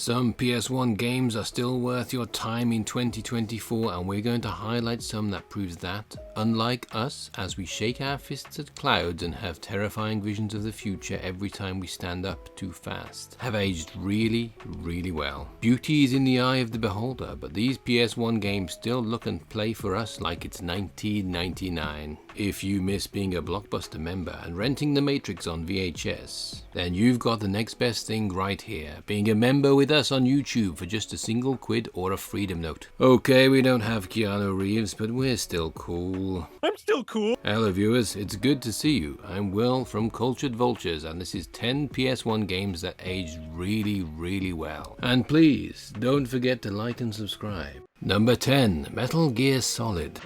Some PS1 games are still worth your time in 2024, and we're going to highlight some that proves that, unlike us, as we shake our fists at clouds and have terrifying visions of the future every time we stand up too fast, have aged really, really well. Beauty is in the eye of the beholder, but these PS1 games still look and play for us like it's 1999. If you miss being a Blockbuster member and renting The Matrix on VHS, then you've got the next best thing right here, being a member with us on YouTube for just a single quid or a freedom note. Okay, we don't have Keanu Reeves, but we're still cool. I'm still cool. Hello viewers, it's good to see you. I'm Will from Cultured Vultures, and this is 10 PS1 games that aged really, really well. And please, don't forget to like and subscribe. Number 10, Metal Gear Solid.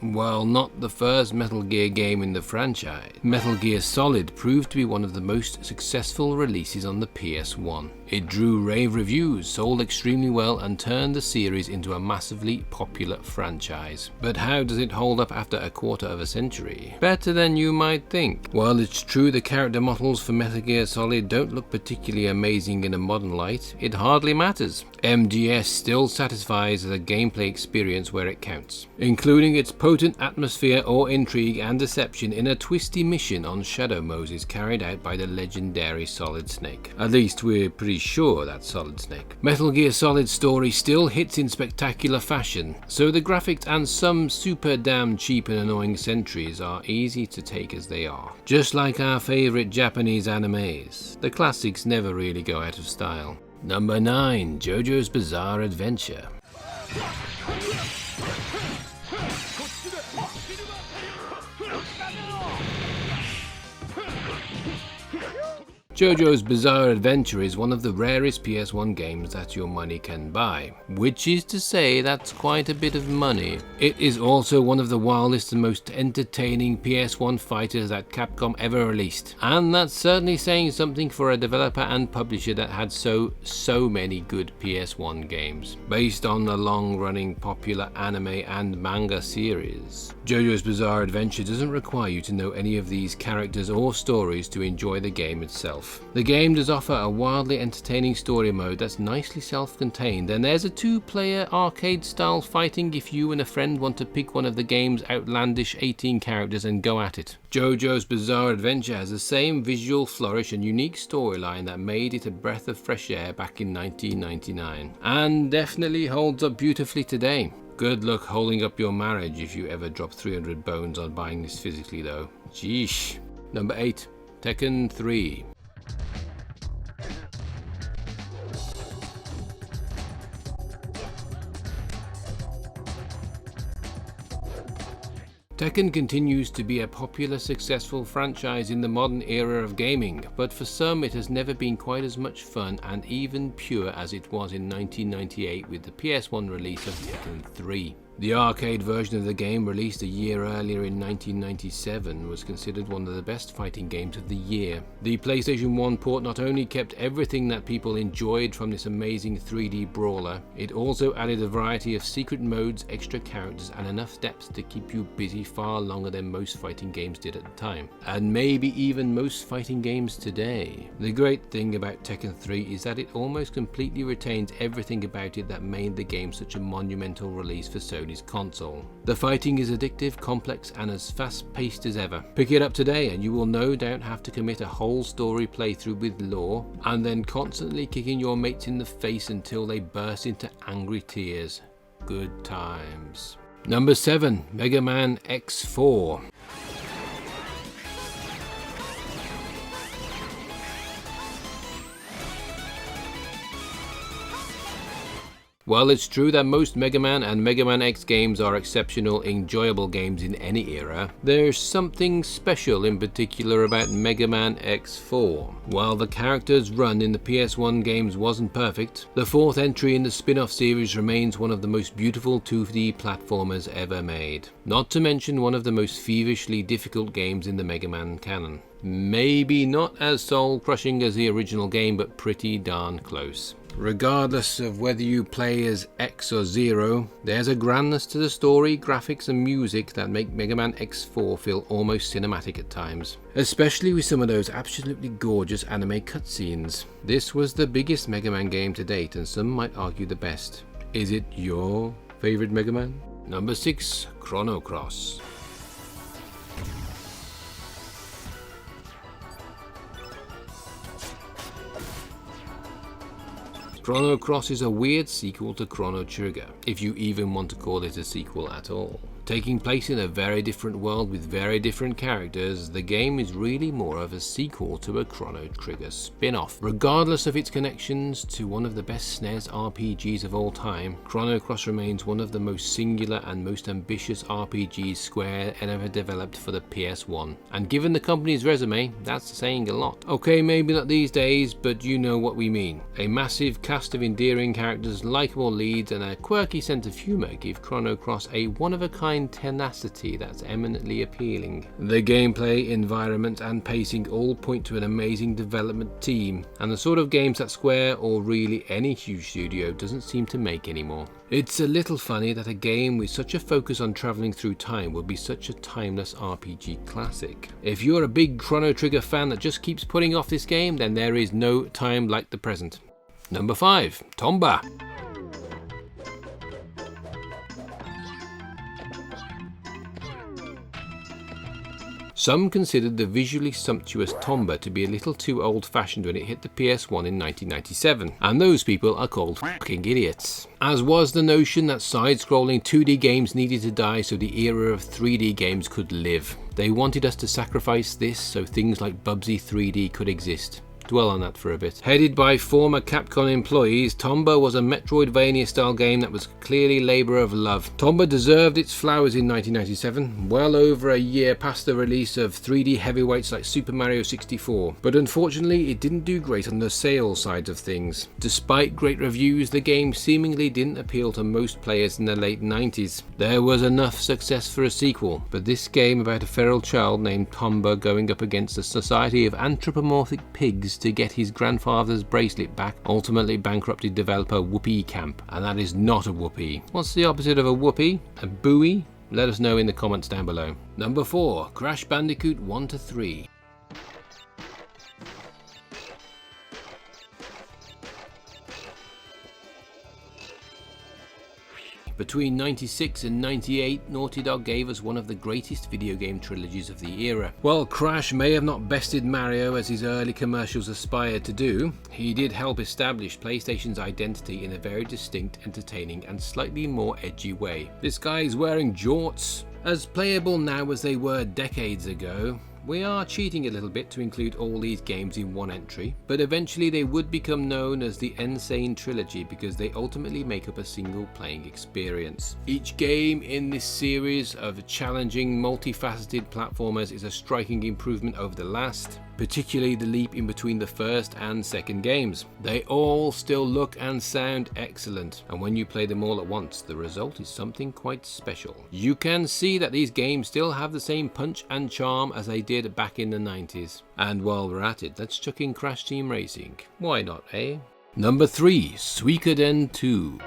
While not the first Metal Gear game in the franchise, Metal Gear Solid proved to be one of the most successful releases on the PS1. It drew rave reviews, sold extremely well, and turned the series into a massively popular franchise. But how does it hold up after a quarter of a century? Better than you might think. While it's true the character models for Metal Gear Solid don't look particularly amazing in a modern light, it hardly matters. MGS still satisfies as a gameplay experience where it counts, including its potent atmosphere or intrigue and deception in a twisty mission on Shadow Moses carried out by the legendary Solid Snake. At least we're pretty sure that's Solid Snake. Metal Gear Solid's story still hits in spectacular fashion, so the graphics and some super damn cheap and annoying sentries are easy to take as they are. Just like our favourite Japanese animes, the classics never really go out of style. Number 9, JoJo's Bizarre Adventure. JoJo's Bizarre Adventure is one of the rarest PS1 games that your money can buy, which is to say that's quite a bit of money. It is also one of the wildest and most entertaining PS1 fighters that Capcom ever released, and that's certainly saying something for a developer and publisher that had so many good PS1 games. Based on the long-running popular anime and manga series, JoJo's Bizarre Adventure doesn't require you to know any of these characters or stories to enjoy the game itself. The game does offer a wildly entertaining story mode that's nicely self-contained, and there's a 2-player arcade-style fighting if you and a friend want to pick one of the game's outlandish 18 characters and go at it. JoJo's Bizarre Adventure has the same visual flourish and unique storyline that made it a breath of fresh air back in 1999, and definitely holds up beautifully today. Good luck holding up your marriage if you ever drop 300 bones on buying this physically though. Jeesh. Number 8, Tekken 3. Tekken continues to be a popular, successful franchise in the modern era of gaming, but for some it has never been quite as much fun and even pure as it was in 1998 with the PS1 release of Tekken 3. The arcade version of the game, released a year earlier in 1997, was considered one of the best fighting games of the year. The PlayStation 1 port not only kept everything that people enjoyed from this amazing 3D brawler, it also added a variety of secret modes, extra characters, and enough depth to keep you busy far longer than most fighting games did at the time, and maybe even most fighting games today. The great thing about Tekken 3 is that it almost completely retains everything about it that made the game such a monumental release for Sony's console. The fighting is addictive, complex, and as fast-paced as ever. Pick it up today and you will no doubt have to commit a whole story playthrough with lore, and then constantly kicking your mates in the face until they burst into angry tears. Good times. Number 7, Mega Man X4. While it's true that most Mega Man and Mega Man X games are exceptional, enjoyable games in any era, there's something special in particular about Mega Man X4. While the character's run in the PS1 games wasn't perfect, the 4th entry in the spin-off series remains one of the most beautiful 2D platformers ever made. Not to mention one of the most feverishly difficult games in the Mega Man canon. Maybe not as soul-crushing as the original game, but pretty darn close. Regardless of whether you play as X or Zero, there's a grandness to the story, graphics and music that make Mega Man X4 feel almost cinematic at times, especially with some of those absolutely gorgeous anime cutscenes. This was the biggest Mega Man game to date, and some might argue the best. Is it your favourite Mega Man? Number 6, Chrono Cross. Chrono Cross is a weird sequel to Chrono Trigger, if you even want to call it a sequel at all. Taking place in a very different world with very different characters, the game is really more of a sequel to a Chrono Trigger spin-off. Regardless of its connections to one of the best SNES RPGs of all time, Chrono Cross remains one of the most singular and most ambitious RPGs Square ever developed for the PS1. And given the company's resume, that's saying a lot. Okay, maybe not these days, but you know what we mean. A massive cast of endearing characters, likeable leads, and a quirky sense of humour give Chrono Cross a one-of-a-kind tenacity that's eminently appealing. The gameplay, environment and pacing all point to an amazing development team, and the sort of games that Square, or really any huge studio, doesn't seem to make anymore. It's a little funny that a game with such a focus on travelling through time will be such a timeless RPG classic. If you're a big Chrono Trigger fan that just keeps putting off this game, then there is no time like the present. Number 5, Tomba. Some considered the visually sumptuous Tomba to be a little too old-fashioned when it hit the PS1 in 1997, and those people are called fucking idiots. As was the notion that side-scrolling 2D games needed to die so the era of 3D games could live. They wanted us to sacrifice this so things like Bubsy 3D could exist. Dwell on that for a bit. Headed by former Capcom employees, Tomba was a Metroidvania-style game that was clearly labour of love. Tomba deserved its flowers in 1997, well over a year past the release of 3D heavyweights like Super Mario 64. But unfortunately, it didn't do great on the sales side of things. Despite great reviews, the game seemingly didn't appeal to most players in the late 90s. There was enough success for a sequel, but this game about a feral child named Tomba going up against a society of anthropomorphic pigs to get his grandfather's bracelet back ultimately bankrupted developer Whoopee Camp, and that is not a whoopee. What's the opposite of a whoopee? A buoy? Let us know in the comments down below. Number 4, Crash Bandicoot 1 to 3. Between 96 and 98, Naughty Dog gave us one of the greatest video game trilogies of the era. While Crash may have not bested Mario as his early commercials aspired to do, he did help establish PlayStation's identity in a very distinct, entertaining and slightly more edgy way. This guy's wearing jorts. As playable now as they were decades ago, we are cheating a little bit to include all these games in one entry, but eventually they would become known as the Insane Trilogy because they ultimately make up a single playing experience. Each game in this series of challenging, multifaceted platformers is a striking improvement over the last, particularly the leap in between the first and second games. They all still look and sound excellent, and when you play them all at once, the result is something quite special. You can see that these games still have the same punch and charm as they did back in the 90s. And while we're at it, let's chuck in Crash Team Racing. Why not, eh? Number 3, Suikoden 2.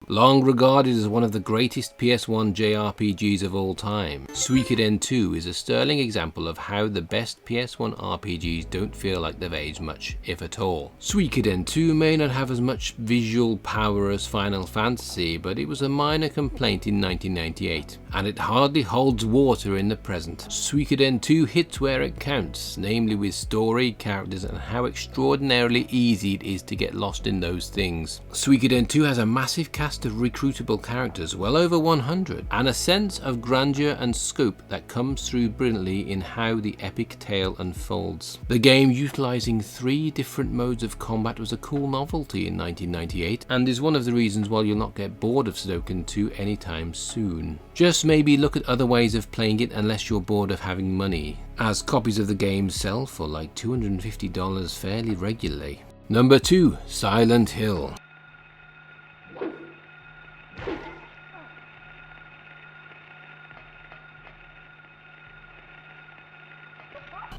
Long regarded as one of the greatest PS1 JRPGs of all time, Suikoden 2 is a sterling example of how the best PS1 RPGs don't feel like they've aged much, if at all. Suikoden 2 may not have as much visual power as Final Fantasy, but it was a minor complaint in 1998, and it hardly holds water in the present. Suikoden 2 hits where it counts, namely with story, characters, and how extraordinarily easy it is to get lost in those things. Suikoden 2 has a massive cast of recruitable characters, well over 100, and a sense of grandeur and scope that comes through brilliantly in how the epic tale unfolds. The game, utilizing 3 different modes of combat, was a cool novelty in 1998 and is one of the reasons why you'll not get bored of Suikoden 2 anytime soon. Just maybe look at other ways of playing it unless you're bored of having money, as copies of the game sell for like $250 fairly regularly. Number 2, Silent Hill.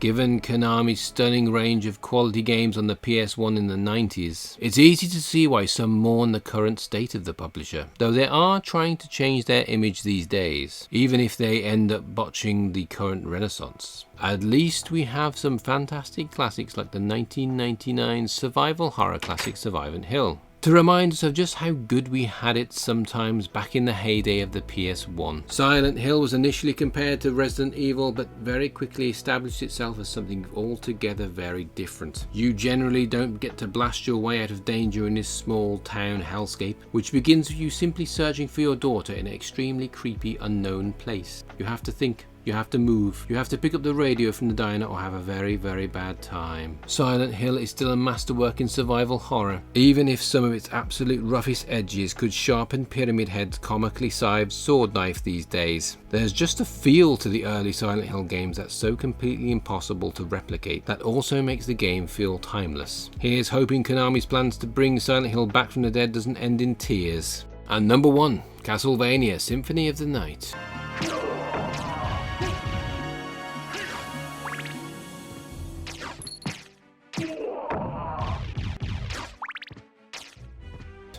Given Konami's stunning range of quality games on the PS1 in the 90s, it's easy to see why some mourn the current state of the publisher, though they are trying to change their image these days, even if they end up botching the current renaissance. At least we have some fantastic classics like the 1999 survival horror classic Silent Hill, to remind us of just how good we had it sometimes back in the heyday of the PS1. Silent Hill was initially compared to Resident Evil, but very quickly established itself as something altogether very different. You generally don't get to blast your way out of danger in this small town hellscape, which begins with you simply searching for your daughter in an extremely creepy unknown place. You have to think. You have to move, you have to pick up the radio from the diner, or have a very, very bad time. Silent Hill is still a masterwork in survival horror, even if some of its absolute roughest edges could sharpen Pyramid Head's comically sized sword knife these days. There's just a feel to the early Silent Hill games that's so completely impossible to replicate that also makes the game feel timeless. Here's hoping Konami's plans to bring Silent Hill back from the dead doesn't end in tears. And number 1, Castlevania Symphony of the Night.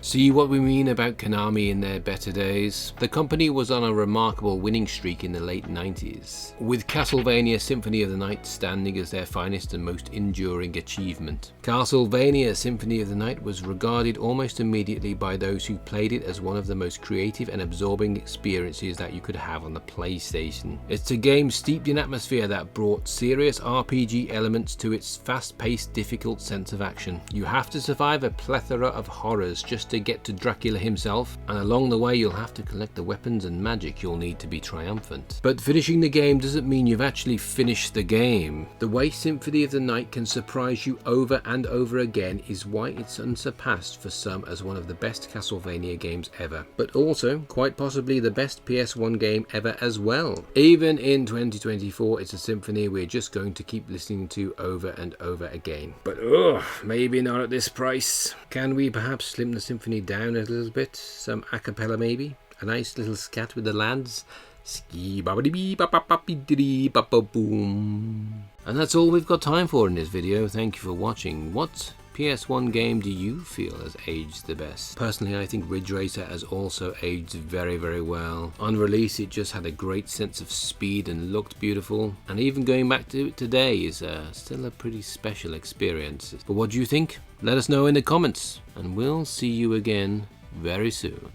See what we mean about Konami in their better days? The company was on a remarkable winning streak in the late 90s, with Castlevania Symphony of the Night standing as their finest and most enduring achievement. Castlevania Symphony of the Night was regarded almost immediately by those who played it as one of the most creative and absorbing experiences that you could have on the PlayStation. It's a game steeped in atmosphere that brought serious RPG elements to its fast-paced, difficult sense of action. You have to survive a plethora of horrors just to get to Dracula himself, and along the way you'll have to collect the weapons and magic you'll need to be triumphant. But finishing the game doesn't mean you've actually finished the game. The way Symphony of the Night can surprise you over and over again is why it's unsurpassed for some as one of the best Castlevania games ever, but also quite possibly the best PS1 game ever as well. Even in 2024, it's a symphony we're just going to keep listening to over and over again. But maybe not at this price. Can we perhaps slim the symphony down a little bit? Some a cappella maybe? A nice little scat with the lads? Ski boom. And that's all we've got time for in this video. Thank you for watching. What PS1 game do you feel has aged the best? Personally, I think Ridge Racer has also aged very, very well. On release, it just had a great sense of speed and looked beautiful. And even going back to it today is still a pretty special experience. But what do you think? Let us know in the comments, and we'll see you again very soon.